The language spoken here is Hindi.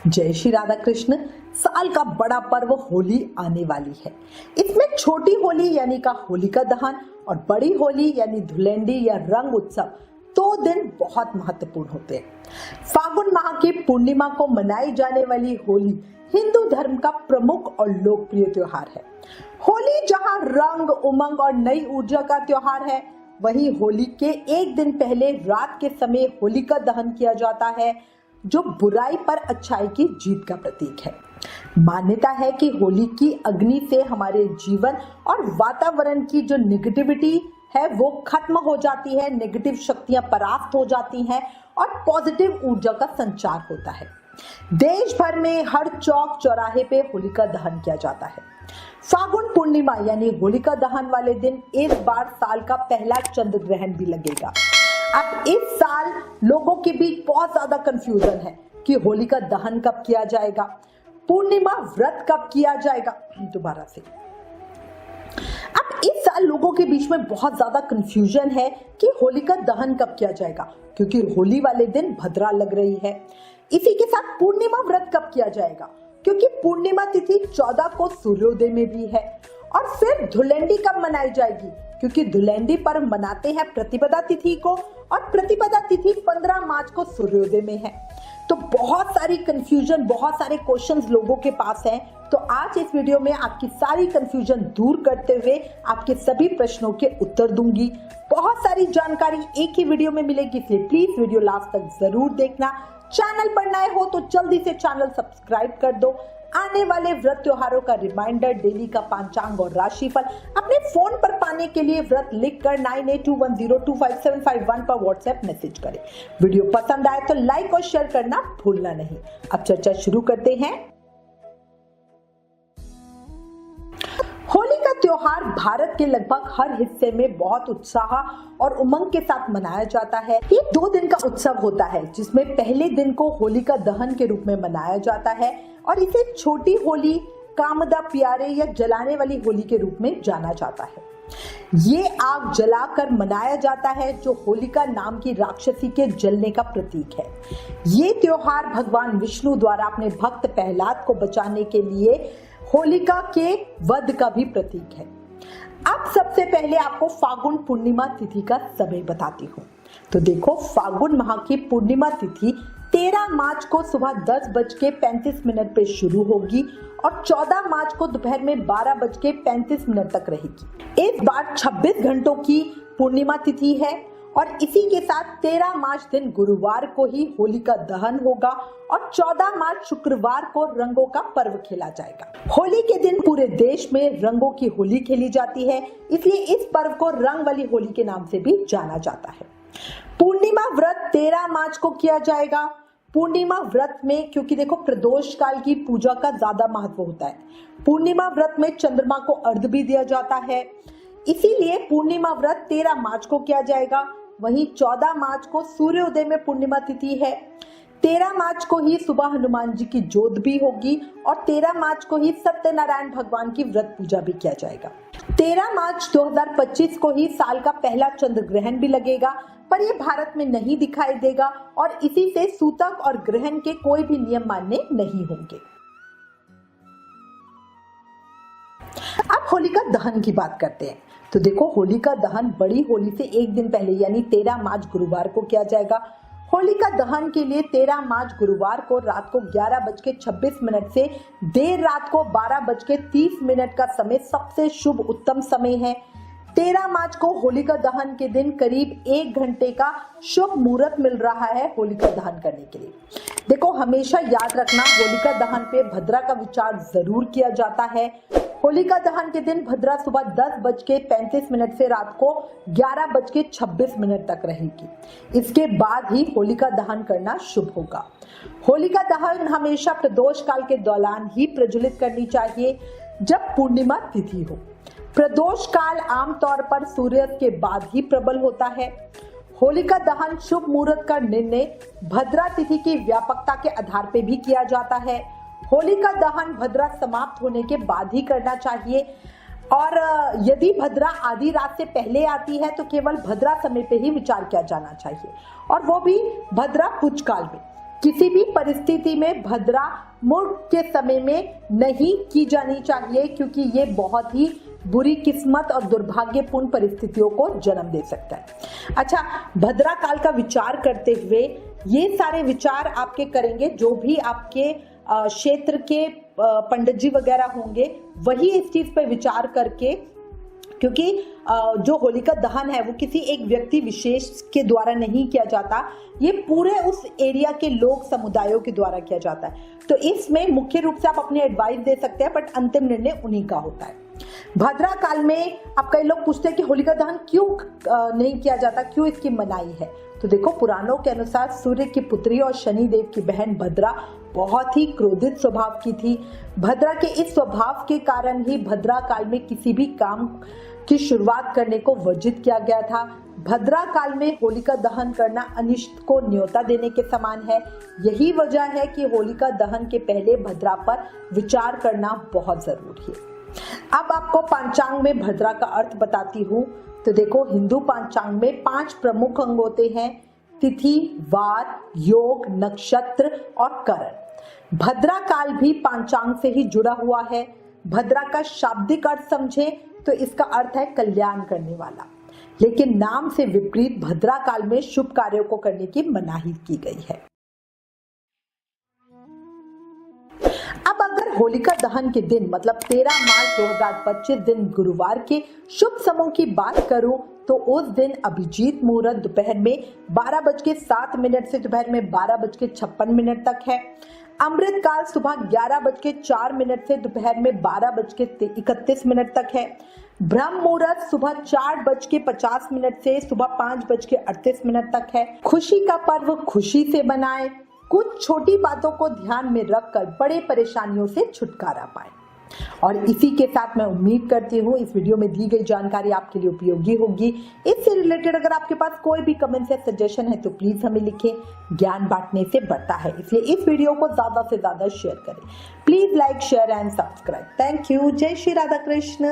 जय श्री राधा कृष्ण। साल का बड़ा पर्व होली आने वाली है। इसमें छोटी होली यानी का होलिका दहन और बड़ी होली यानी धुलेंडी या रंग उत्सव 2 दिन बहुत महत्वपूर्ण होते हैं। फागुन माह की पूर्णिमा को मनाई जाने वाली होली हिंदू धर्म का प्रमुख और लोकप्रिय त्योहार है। होली जहां रंग, उमंग और नई ऊर्जा का त्योहार है, वहीं होली के एक दिन पहले रात के समय होलिका दहन किया जाता है, जो बुराई पर अच्छाई की जीत का प्रतीक है। मान्यता है कि होली की अग्नि से हमारे जीवन और वातावरण की जो नेगेटिविटी है वो खत्म हो जाती है, नेगेटिव शक्तियां परास्त हो जाती हैं और पॉजिटिव ऊर्जा का संचार होता है। देश भर में हर चौक चौराहे पे होलिका दहन किया जाता है। फागुन पूर्णिमा यानी होलिका दहन वाले दिन इस बार साल का पहला चंद्र ग्रहण भी लगेगा। अब इस साल लोगों के बीच बहुत ज्यादा कंफ्यूजन है कि होलिका दहन कब किया जाएगा, पूर्णिमा व्रत कब किया जाएगा। दोबारा से अब इस साल लोगों के बीच में बहुत ज्यादा कंफ्यूजन है कि होलिका दहन कब किया जाएगा, क्योंकि होली वाले दिन भद्रा लग रही है। इसी के साथ पूर्णिमा व्रत कब किया जाएगा, क्योंकि पूर्णिमा तिथि 14 को सूर्योदय में भी है। और फिर धुलेंडी कब मनाई जाएगी, क्योंकि धुलेंडी पर्व मनाते हैं प्रतिपदा तिथि को और प्रतिपदा तिथि 15 मार्च को सूर्योदय में है। तो बहुत सारी कंफ्यूजन, बहुत सारे क्वेश्चंस लोगों के पास हैं। तो आज इस वीडियो में आपकी सारी कंफ्यूजन दूर करते हुए आपके सभी प्रश्नों के उत्तर दूंगी। बहुत सारी जानकारी एक ही वीडियो में मिलेगी, इसलिए प्लीज वीडियो लास्ट तक जरूर देखना। चैनल पर नए हो तो जल्दी से चैनल सब्सक्राइब कर दो। आने वाले व्रत त्योहारों का रिमाइंडर, डेली का पंचांग और राशिफल अपने फोन पर पाने के लिए व्रत लिखकर 9821025751 पर व्हाट्सएप मैसेज करें। वीडियो पसंद आए तो लाइक और शेयर करना भूलना नहीं। अब चर्चा शुरू करते हैं। होली का त्योहार भारत के लगभग हर हिस्से में बहुत उत्साह और उमंग के साथ मनाया जाता है। ये 2 दिन का उत्सव होता है, जिसमें पहले दिन को होलिका दहन के रूप में मनाया जाता है और इसे छोटी होली, कामदा प्यारे या जलाने वाली होली के रूप में जाना जाता है। ये आग जलाकर मनाया जाता है, जो होलिका नाम की राक्षसी के जलने का प्रतीक है। ये त्योहार भगवान विष्णु द्वारा अपने भक्त प्रहलाद को बचाने के लिए होलिका के वध का भी प्रतीक है। अब सबसे पहले आपको फागुन पूर्णिमा तिथि का समय बताती हूँ। तो देखो, फागुन माह की पूर्णिमा तिथि 13 मार्च को सुबह 10:35 पे शुरू होगी और 14 मार्च को दोपहर में 12:35 तक रहेगी। इस बार 26 घंटों की पूर्णिमा तिथि है और इसी के साथ 13 मार्च दिन गुरुवार को ही होलिका दहन होगा और 14 मार्च शुक्रवार को रंगों का पर्व खेला जाएगा। होली के दिन पूरे देश में रंगों की होली खेली जाती है, इसलिए इस पर्व को रंग वाली होली के नाम से भी जाना जाता है। पूर्णिमा व्रत 13 मार्च को किया जाएगा। पूर्णिमा व्रत में, क्योंकि देखो प्रदोष काल की पूजा का ज्यादा महत्व होता है, पूर्णिमा व्रत में चंद्रमा को अर्घ भी दिया जाता है, इसीलिए पूर्णिमा व्रत 13 मार्च को किया जाएगा। वहीं 14 मार्च को सूर्योदय में पूर्णिमा तिथि है। 13 मार्च को ही सुबह हनुमान जी की जोत भी होगी और 13 मार्च को ही सत्यनारायण भगवान की व्रत पूजा भी किया जाएगा। 13 मार्च 2025 को ही साल का पहला चंद्र ग्रहण भी लगेगा, पर यह भारत में नहीं दिखाई देगा और इसी से सूतक और ग्रहण के कोई भी नियम मान्य नहीं होंगे। अब होलिका दहन की बात करते हैं। तो देखो, होलिका दहन बड़ी होली से एक दिन पहले यानी 13 मार्च गुरुवार को किया जाएगा। होलिका दहन के लिए 13 मार्च गुरुवार को रात को 11:26 से देर रात को 12:30 का समय सबसे शुभ उत्तम समय है। 13 मार्च को होलिका दहन के दिन करीब 1 घंटे का शुभ मुहूर्त मिल रहा है होलिका दहन करने के लिए। देखो, हमेशा याद रखना, होलिका दहन पे भद्रा का विचार जरूर किया जाता है। होलिका दहन के दिन भद्रा सुबह 10:35 से रात को 11:26 तक रहेगी। इसके बाद ही होलिका दहन करना शुभ होगा। होलिका दहन हमेशा प्रदोष काल के दौरान ही प्रज्वलित करनी चाहिए, जब पूर्णिमा तिथि हो। प्रदोष काल आमतौर पर सूर्यास्त के बाद ही प्रबल होता है। होलिका दहन शुभ मुहूर्त का निर्णय भद्रा तिथि की व्यापकता के आधार पर भी किया जाता है। होलिका दहन भद्रा समाप्त होने के बाद ही करना चाहिए और यदि भद्रा आधी रात से पहले आती है तो केवल भद्रा समय पे ही विचार किया जाना चाहिए, और वो भी भद्रा कुछ काल में। किसी भी परिस्थिति में भद्रा मुहूर्त के समय में नहीं की जानी चाहिए, क्योंकि ये बहुत ही बुरी किस्मत और दुर्भाग्यपूर्ण परिस्थितियों को जन्म दे सकता है। अच्छा, भद्रा काल का विचार करते हुए ये सारे विचार आपके करेंगे जो भी आपके क्षेत्र के पंडित जी वगैरह होंगे, वही इस चीज पे विचार करके, क्योंकि जो होलिका दहन है वो किसी एक व्यक्ति विशेष के द्वारा नहीं किया जाता, ये पूरे उस एरिया के लोग समुदायों के द्वारा किया जाता है। तो इसमें मुख्य रूप से आप अपनी एडवाइस दे सकते हैं, बट अंतिम निर्णय उन्हीं का होता है। भद्रा काल में अब कई लोग पूछते हैं कि होलिका दहन क्यों नहीं किया जाता, क्यों इसकी मनाही है। तो देखो, पुराणों के अनुसार सूर्य की पुत्री और शनि देव की बहन भद्रा बहुत ही क्रोधित स्वभाव की थी। भद्रा के इस स्वभाव के कारण ही भद्रा काल में किसी भी काम की शुरुआत करने को वर्जित किया गया था। भद्रा काल में होलिका दहन करना अनिष्ट को न्योता देने के समान है। यही वजह है कि होलिका दहन के पहले भद्रा पर विचार करना बहुत जरूरी है। अब आपको पंचांग में भद्रा का अर्थ बताती हूँ। तो देखो, हिंदू पंचांग में 5 प्रमुख अंग होते हैं: तिथि, वार, योग, नक्षत्र और करण। भद्रा काल भी पंचांग से ही जुड़ा हुआ है। भद्रा का शाब्दिक अर्थ समझे तो इसका अर्थ है कल्याण करने वाला, लेकिन नाम से विपरीत भद्रा काल में शुभ कार्यों को करने की मनाही की गई है। अब अगर होलिका दहन के दिन मतलब 13 मार्च 2025 दिन गुरुवार के शुभ समय की बात करूं तो उस दिन अभिजीत मुहूर्त दोपहर में 12:07 से दोपहर में 12:56 तक है। अमृत काल सुबह 11:04 से दोपहर में 12:31 तक है। ब्रह्म मुहूर्त सुबह 4:50 से सुबह 5:38 तक है। खुशी का पर्व खुशी से मनाएं। कुछ छोटी बातों को ध्यान में रखकर बड़े परेशानियों से छुटकारा पाएं। और इसी के साथ मैं उम्मीद करती हूँ इस वीडियो में दी गई जानकारी आपके लिए उपयोगी होगी। इससे रिलेटेड अगर आपके पास कोई भी कमेंट या सजेशन है तो प्लीज हमें लिखें। ज्ञान बांटने से बढ़ता है, इसलिए इस वीडियो को ज्यादा से ज्यादा शेयर करें। Please like, share and subscribe. Thank you. जय श्री राधा कृष्ण।